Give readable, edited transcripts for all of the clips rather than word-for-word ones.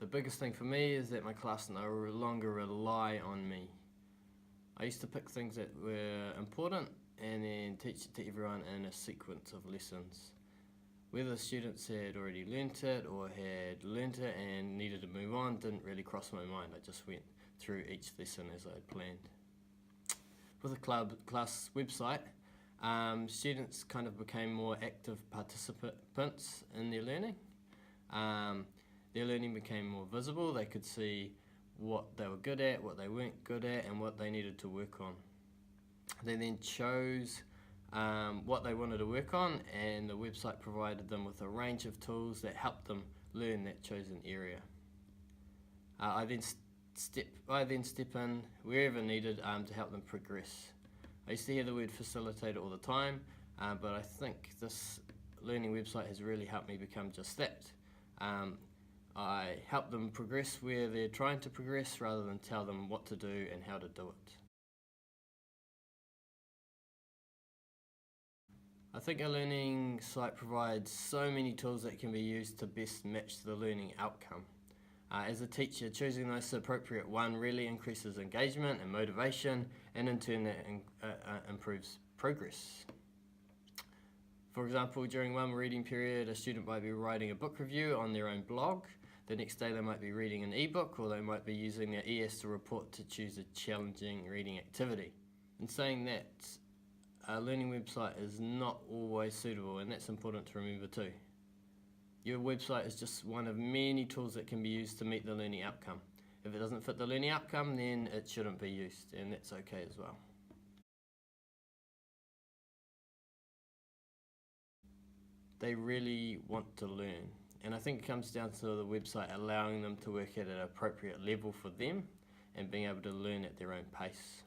The biggest thing for me is that my class no longer rely on me. I used to pick things that were important and then teach it to everyone in a sequence of lessons. Whether the students had already learnt it or had learnt it and needed to move on didn't really cross my mind. I just went through each lesson as I had planned. With the class website, students kind of became more active participants in their learning. Their learning became more visible. They could see what they were good at, what they weren't good at, and what they needed to work on. They then chose what they wanted to work on, and the website provided them with a range of tools that helped them learn that chosen area. I then step in wherever needed to help them progress. I used to hear the word facilitator all the time, but I think this learning website has really helped me become just that. I help them progress where they're trying to progress rather than tell them what to do and how to do it. I think a learning site provides so many tools that can be used to best match the learning outcome. As a teacher, choosing the most appropriate one really increases engagement and motivation, and in turn that improves progress. For example, during one reading period, a student might be writing a book review on their own blog. The next day they might be reading an ebook, or they might be using their ES to report to choose a challenging reading activity. In saying that, a learning website is not always suitable, and that's important to remember too. Your website is just one of many tools that can be used to meet the learning outcome. If it doesn't fit the learning outcome, then it shouldn't be used, and that's okay as well. They really want to learn, and I think it comes down to the website allowing them to work at an appropriate level for them and being able to learn at their own pace.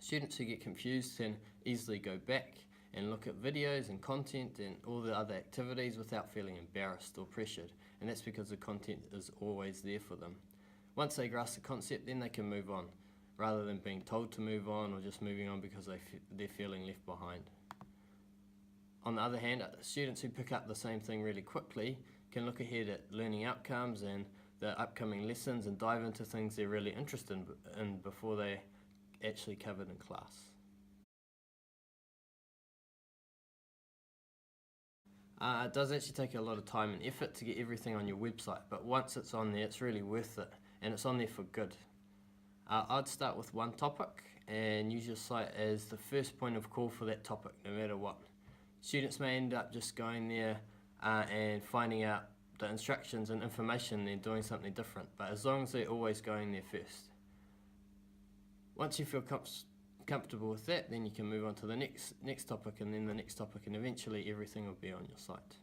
Students who get confused can easily go back and look at videos and content and all the other activities without feeling embarrassed or pressured, and that's because the content is always there for them. Once they grasp the concept, then they can move on, rather than being told to move on or just moving on because they're feeling left behind. On the other hand, students who pick up the same thing really quickly can look ahead at learning outcomes and the upcoming lessons and dive into things they're really interested in before they're actually covered in class. It does actually take a lot of time and effort to get everything on your website, but once it's on there, it's really worth it, and it's on there for good. I'd start with one topic and use your site as the first point of call for that topic, no matter what. Students may end up just going there and finding out the instructions and information and then doing something different, but as long as they're always going there first. Once you feel comfortable with that, then you can move on to the next topic and then the next topic, and eventually everything will be on your site.